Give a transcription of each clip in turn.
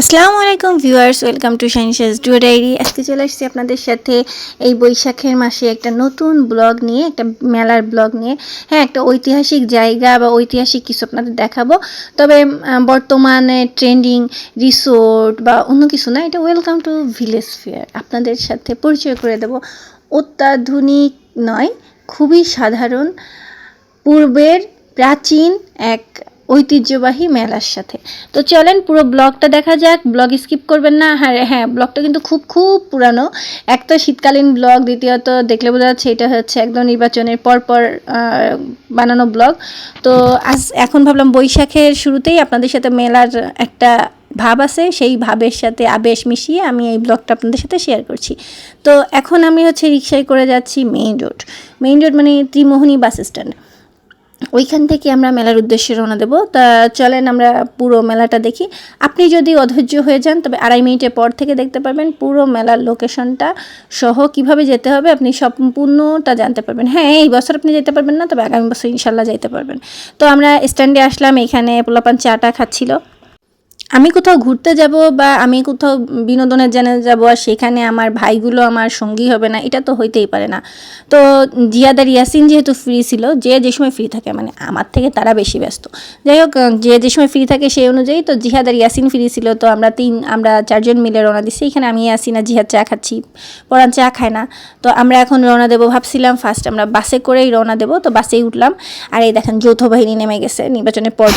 আসসালামু আলাইকুম viewers, welcome to শাইনিশাস ডুও ডায়েরি। আজকে চলে আসছি আপনাদের সাথে এই বৈশাখের মাসে একটা নতুন ব্লগ নিয়ে, একটা মেলার ব্লগ নিয়ে। হ্যাঁ, একটা ঐতিহাসিক জায়গা বা ঐতিহাসিক কিছু আপনাদের দেখাবো। তবে বর্তমানে ট্রেন্ডিং রিসোর্ট বা অন্য কিছু না, এটা ওয়েলকাম টু ভিলেজ ফেয়ার। আপনাদের সাথে পরিচয় করে দেব অত্যাধুনিক নয়, খুবই সাধারণ পূর্বের প্রাচীন এক ঐতিহ্যবাহী মেলার সাথে। তো চলেন পুরো ব্লগটা দেখা যাক, ব্লগ স্কিপ করবেন না। হ্যাঁ, ব্লগটা কিন্তু খুব পুরানো। এক তো শীতকালীন ব্লগ, দ্বিতীয়ত দেখলে বোঝা যাচ্ছে এটা হচ্ছে একদম নির্বাচনের পরপর বানানো ব্লগ। তো এখন ভাবলাম বৈশাখের শুরুতেই আপনাদের সাথে মেলার একটা ভাব আছে, সেই ভাবের সাথে আবেশ মিশিয়ে আমি এই ব্লগটা আপনাদের সাথে শেয়ার করছি। তো এখন আমি হচ্ছে রিক্সায় করে যাচ্ছি মেইন রোড মানে ত্রিমোহনী বাস স্ট্যান্ড। ওইখান থেকে আমরা মেলার উদ্দেশ্যে রওনা দেব। তা চলেন আমরা পুরো মেলাটা দেখি। আপনি যদি অধৈর্য হয়ে যান তবে 2.5 মিনিটের পর থেকে দেখতে পারবেন পুরো মেলার লোকেশনটা সহ কিভাবে যেতে হবে, আপনি সম্পূর্ণটা জানতে পারবেন। হ্যাঁ, এই বছর আপনি যেতে পারবেন না, তবে আগামী বছর ইনশাল্লাহ যেতে পারবেন। তো আমরা স্ট্যান্ডে আসলাম, এখানে পোলাপান চাটা খাচ্ছিল। আমি কোথাও ঘুরতে যাব বা আমি কোথাও বিনোদনের জন্য যাব আর সেখানে আমার ভাইগুলো আমার সঙ্গী হবে না, এটা তো হইতেই পারে না। তো জিহাদ আর ইয়াসিন যেহেতু ফ্রি ছিল, যে সময় ফ্রি থাকে, মানে আমার থেকে তারা বেশি ব্যস্ত, যাই হোক, যে সময় ফ্রি থাকে সেই অনুযায়ী তো জিহাদ আর ইয়াসিন ফ্রি ছিল। তো আমরা 4জন মিলে রওনা দিচ্ছি। এখানে আমি, ইয়াসিন আর জিহাদ চা খাচ্ছি, পরান চা খায় না। তো আমরা এখন রওনা দেবো ভাবছিলাম ফার্স্ট আমরা বাসে করেই রওনা দেবো। তো বাসেই উঠলাম, আর এই দেখেন যৌথ বাহিনী নেমে গেছে নির্বাচনের পর।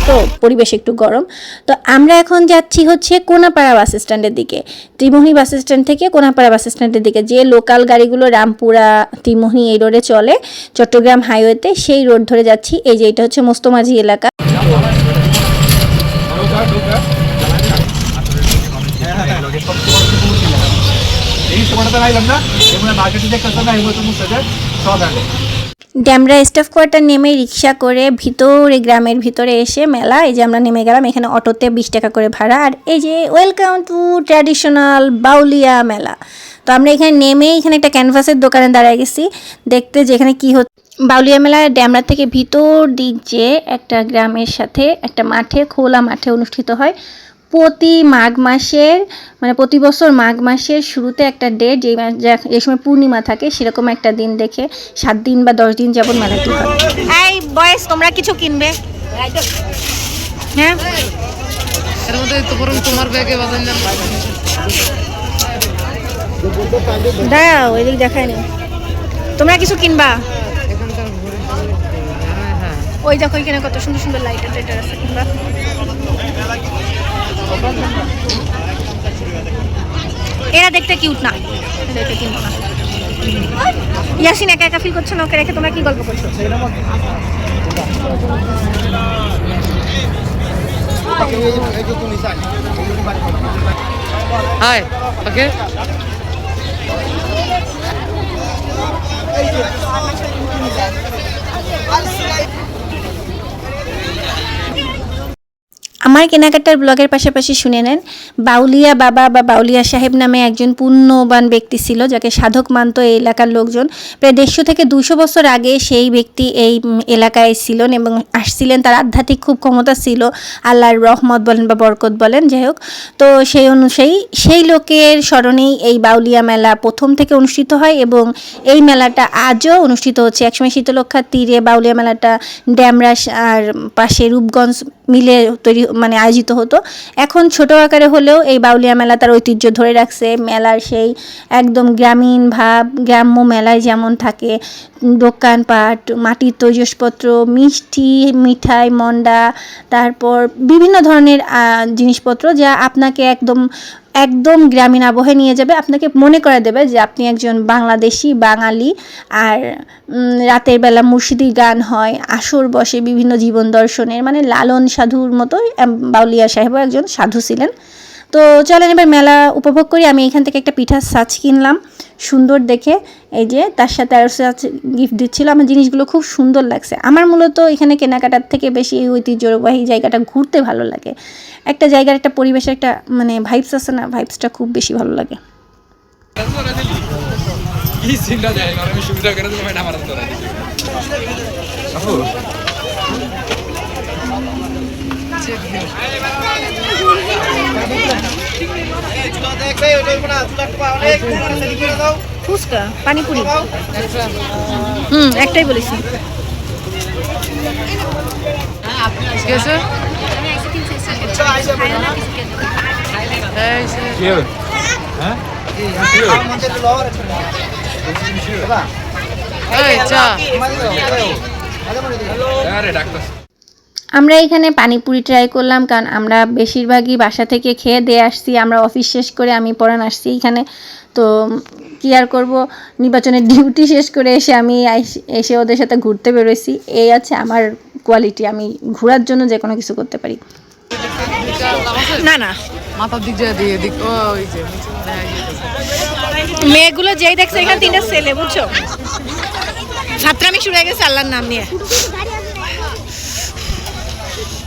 তো পরিবেশ একটু গরম। তো আমরা এখন যাচ্ছি হচ্ছে কোনাপাড়া বাস স্ট্যান্ডের দিকে। ত্রিমোহনী বাস স্ট্যান্ড থেকে কোনাপাড়া বাস স্ট্যান্ডের দিকে যে লোকাল গাড়িগুলো রামপুরা ত্রিমোহনী এই রোডে চলে, চট্টগ্রাম হাইওয়েতে, সেই রোড ধরে যাচ্ছি। এই যে এটা হচ্ছে মোস্তমাঝি এলাকা। ড্যামরা স্টাফ কোয়ার্টার নেমে রিক্সা করে ভিতরে, গ্রামের ভিতরে এসে মেলা। এই যে আমরা নেমে গেলাম, এখানে অটোতে 20 টাকা করে ভাড়া। আর এই যে ওয়েলকাম টু ট্র্যাডিশনাল বাউলিয়া মেলা। তো আমরা এখানে নেমে এখানে একটা ক্যানভাসের দোকানে দাঁড়ায় গেছি দেখতে যে এখানে কী হচ্ছে। বাউলিয়া মেলা ড্যামরা থেকে ভিতর দিক যে একটা গ্রামের সাথে একটা মাঠে, খোলা মাঠে অনুষ্ঠিত হয় প্রতি মাঘ মাসের, মানে প্রতি বছর মাঘ মাসের শুরুতে একটা ডেট, যে সময় পূর্ণিমা থাকে, সেরকম একটা দিন দেখে 7 দিন বা 10 দিন যাবত মেলাটি হয়। এই বয়েস, তোমরা কিছু কিনবে? হ্যাঁ, এর মধ্যে তো বরং তোমার ব্যাগে বাজান না, দাও এদিক দেখাই নি। তোমরা কিছু কিনবা? ওই দেখো এখানে কত সুন্দর সুন্দর লাইটার আছে, কিনবা? এরা দেখতে কিউট না, এদেরকে কিনবো না। ইয়াসিন একা একা ফিল করছো না, ওকে রেখে তোমরা কি গল্প করছো? হাই, ওকে। আমার কেনাকাটার ব্লগের পাশাপাশি শুনে নেন, বাউলিয়া বাবা বা বাউলিয়া সাহেব নামে একজন পুণ্যবান ব্যক্তি ছিল, যাকে সাধক মানত এই এলাকার লোকজন। প্রায় 150 থেকে 200 বছর আগে সেই ব্যক্তি এই এলাকায় ছিলেন এবং আসছিলেন। তার আধ্যাত্মিক খুব ক্ষমতা ছিল, আল্লাহর রহমত বলেন বা বরকত বলেন, যাই হোক। তো সেই অনুযায়ী সেই লোকের স্মরণেই এই বাউলিয়া মেলা প্রথম থেকে অনুষ্ঠিত হয় এবং এই মেলাটা আজও অনুষ্ঠিত হচ্ছে। একসময় শীতলক্ষার তীরে বাউলিয়া মেলাটা ড্যামরা আর পাশে রূপগঞ্জ মিলে আয়োজিত হতো। এখন ছোট আকারে হলেও এই বাউলিয়া মেলা তার ঐতিহ্য ধরে রাখছে। মেলার সেই একদম গ্রামীণ ভাব, গ্রাম্য মেলায় যেমন থাকে দোকানপাট, মাটির তৈজসপত্র, মিষ্টি, মিঠাই, মন্ডা, তারপর বিভিন্ন ধরনের জিনিসপত্র, যা আপনাকে একদম গ্রামীণ আবহে নিয়ে যাবে, আপনাকে মনে করে দেবে যে আপনি একজন বাংলাদেশি বাঙালি। আর রাতের বেলা মুর্শিদি গান হয়, আসর বসে বিভিন্ন জীবন দর্শনের, মানে লালন সাধুর মতো বাউলিয়া সাহেবও একজন সাধু ছিলেন। তো চলেন এবার মেলা উপভোগ করি। আমি এখান থেকে একটা পিঠার সাজ কিনলাম, সুন্দর দেখে এই যে তার সাথে আরও গিফট দিচ্ছিল। আমার জিনিসগুলো খুব সুন্দর লাগছে। আমার মূলত এখানে কেনাকাটার থেকে বেশি এই ঐতিহ্যবাহী জায়গাটা ঘুরতে ভালো লাগে। একটা জায়গার একটা পরিবেশের একটা মানে ভাইবস আছে না, ভাইবসটা খুব বেশি ভালো লাগে। ফুচকা পানিপুরি একটাই বলেছি। আমরা এখানে পানিপুরি ট্রাই করলাম, কারণ আমরা বেশিরভাগই বাসা থেকে খেয়ে দিয়ে আসছি। আমরা অফিস শেষ করে আমি পড়ান আসছি এখানে, তো কী আর করবো, নির্বাচনের ডিউটি শেষ করে এসে আমি এসে ওদের সাথে ঘুরতে বেরোইছি। এই আছে আমার কোয়ালিটি, আমি ঘোরার জন্য যে কোনো কিছু করতে পারি। না না মাথার দিক দিয়ে দিক ওই যে মেয়েগুলো যেই দেখছে এখানে 3টা ছেলে, বুঝছো, ছাত্রামি শুরু হয়ে গেছে আল্লাহর নাম নিয়ে,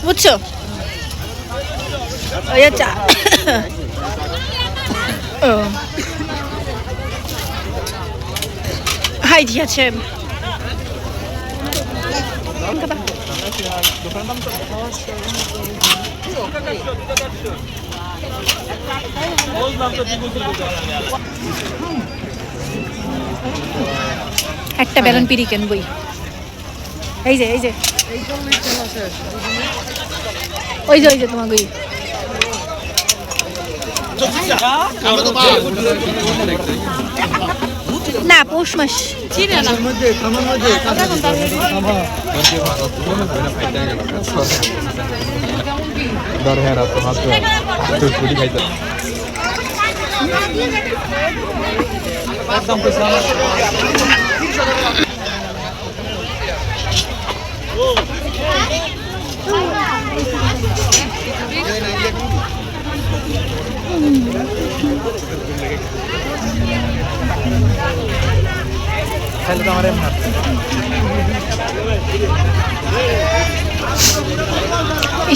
বুঝছো। ওই চা হাই ঠিক আছে। একটা বেলুন পিড়ি কেনবই। এই যে ওই যে তোমার বই না পৌষ মাস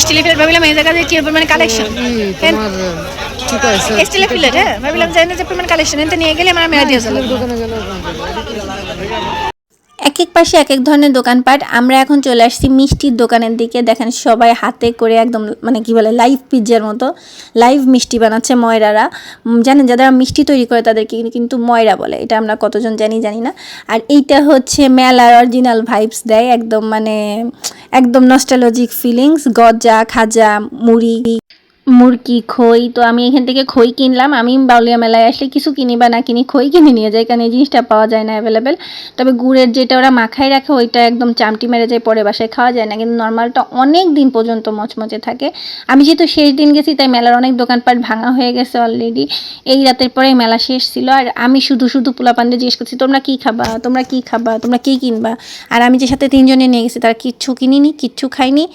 স্টিলের প্লেট ভাবিলাম এই জায়গাতে কি পরিমাণ কালেকশন, স্টিলের প্লেট হ্যাঁ ভাবিলাম জানি না যে পরিমাণ কালেকশন এতে নিয়ে গেলে আমার মেলা দিয়ে যাবে। এক এক পাশে এক এক ধরনের দোকানপাট। আমরা এখন চলে আসছি মিষ্টির দোকানের দিকে। দেখেন সবাই হাতে করে একদম মানে কি বলে লাইভ পিৎজার মতো লাইভ মিষ্টি বানাচ্ছে ময়রারা। জানেন যারা মিষ্টি তৈরি করে তাদেরকে কিন্তু ময়রা বলে, এটা আমরা কতজন জানি না। আর এইটা হচ্ছে মেলার অরিজিনাল ভাইবস দেয়, একদম মানে একদম নস্টালজিক ফিলিংস। গজা, খাজা, মুরকি, খই। তো আমি এখান থেকে খই কিনলাম। আমি বাউলিয়া মেলায় আসলে কিছু কিনি বা না কিনি, খই কিনে নিয়ে যাই, কারণ এই জিনিসটা পাওয়া যায় না অ্যাভেলেবেল। তবে গুড়ের যেটা ওরা মাখায় রাখে ওইটা একদম চামটি মেরে যায়, পরে বাসায় খাওয়া যায় না, কিন্তু নর্মালটা অনেক দিন পর্যন্ত মচমচে থাকে। আমি যেহেতু শেষ দিন গেছি তাই মেলার অনেক দোকানপাট ভাঙা হয়ে গেছে অলরেডি। এই রাতের পরেই মেলা শেষ ছিল। আর আমি শুধু পোলাপানদের জিজ্ঞেস করছি তোমরা কী খাবা, তোমরা কী কিনবা। আর আমি যে সাথে 3 জনে নিয়ে গেছি তারা কিচ্ছু কিনিনি, কিচ্ছু খাইনি।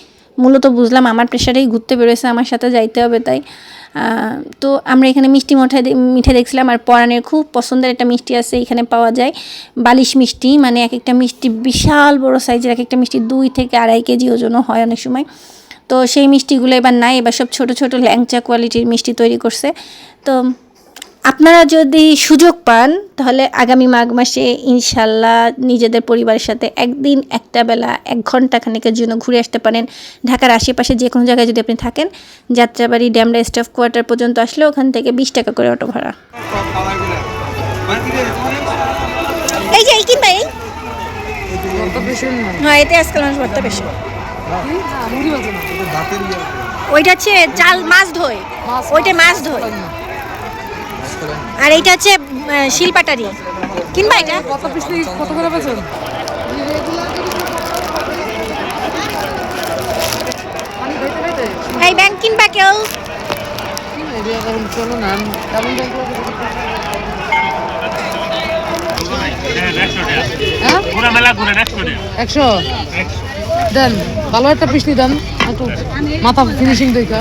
মূলত বুঝলাম আমার প্রেশারেই ঘুরতে বেরোয়েছে, আমার সাথে যাইতে হবে তাই। তো আমরা এখানে মিঠে দেখছিলাম। আর পরাণের খুব পছন্দের একটা মিষ্টি আছে এখানে পাওয়া যায়, বালিশ মিষ্টি। মানে এক একটা মিষ্টি বিশাল বড় সাইজের, এক একটা মিষ্টি 2 থেকে 2.5 কেজি ওজনও হয় অনেক সময়। তো সেই মিষ্টিগুলো এবার নাই, এবার সব ছোট ছোট ল্যাংচা কোয়ালিটির মিষ্টি তৈরি করছে। তো আপনারা যদি সুযোগ পান তাহলে আগামী মাঘ মাসে ইনশাল্লাহ নিজেদের পরিবারের সাথে একদিন একটা বেলা 1 ঘন্টা খানিকের জন্য ঘুরে আসতে পারেন। ঢাকার আশেপাশে যে কোনো জায়গায় যদি আপনি থাকেন, যাত্রাবাড়ি ড্যামরা স্টাফ কোয়ার্টার পর্যন্ত আসলে ওখান থেকে 20 টাকা করে অটো ভাড়া। এই যে কি ভাই, হ্যাঁ এতে আজকাল মানুষ ভর্তা বেশি। ওইটা হচ্ছে চাল মাছ ধোয়, ওইটা মাছ ধোয়। আর এইটা হচ্ছে শিলপাটারি। কিনবা এটা কত করে বেচেন? এই ব্যাংক কিনবা কেউ? চলো না পুরো মেলা ঘুরে 100 দেন, ভালো একটা পিসনি দেন, একটু মাথা ফিনিশিং দেখা।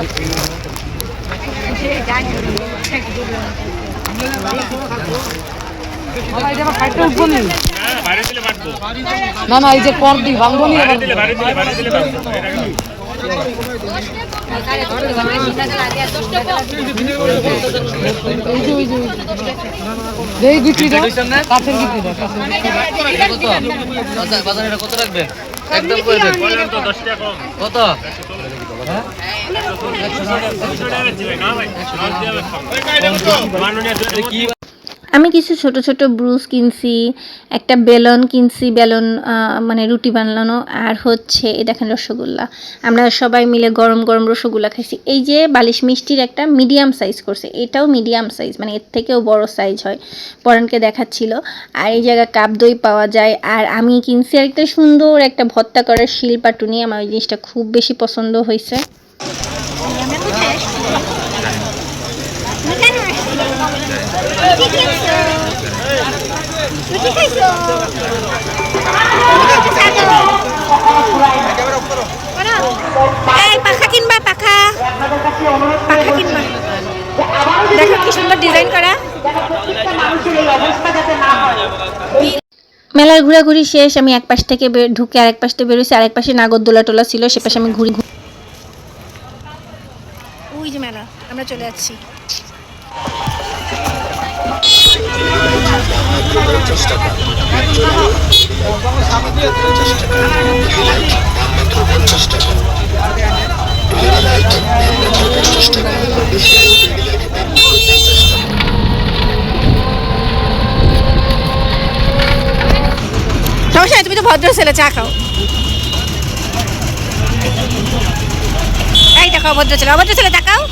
বাবা এটা আমার খাইতে উঠবো নি না না এই যে কর দি ভাঙবো নি এবার এই গিট্টিটা কাঠের গিট্টিটা বাজার এটা কত রাখবে একদম করে দেন কত আমি কিছু ছোট ছোট ব্রুস কিনছি, একটা বেলন কিনছি, বেলন মানে রুটি বানানো, আর হচ্ছে এই দেখেন রসগোল্লা। আমরা সবাই মিলে গরম গরম রসগোল্লা খাইছি। এই যে বালিশ মিষ্টির একটা মিডিয়াম সাইজ করছে, এটাও মিডিয়াম সাইজ, মানে এর থেকেও বড় সাইজ হয়, পরানকে দেখাচ্ছিল। আর এই জায়গায় কাপ দই পাওয়া যায়। আর আমি কিনছি একটা সুন্দর একটা ভর্তা করার শিলপাটুনি, আমার ওই জিনিসটা খুব বেশি পছন্দ হয়েছে। পাখা কিনবা, পাখা কিনবা, দেখো কি সুন্দর ডিজাইন করা। মেলার ঘোরাঘুরি শেষ, আমি এক পাশ থেকে ঢুকে আরেক পাশ থেকে বেরোছি, আরেক পাশে নাগরদোলা টোলা ছিল, সে পাশে আমি ঘুরি। ওই যে মেলা, আমরা চলে যাচ্ছি। সমস্যা, তুমি তো ভদ্র ছেলে, চা খাও। এই দেখো অভদ্র ছেলে, অভদ্র ছেলে দেখাও।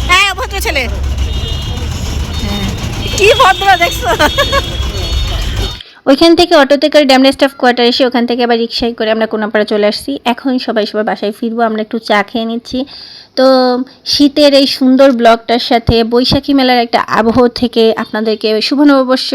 হ্যাঁ অভদ্র ছেলে, কি ভদ্র দেখছো। ওইখান থেকে অটোতে করে ড্যামরা স্টাফ কোয়ার্টার এসে ওখান থেকে আবার রিক্সায় করে আমরা কোনাপাড়া চলে আসছি। এখন সবাই বাসায় ফিরবো, আমরা একটু চা খেয়ে নিচ্ছি। তো শীতের এই সুন্দর ব্লগটার সাথে বৈশাখী মেলার একটা আবহ থেকে আপনাদেরকে শুভ নববর্ষ।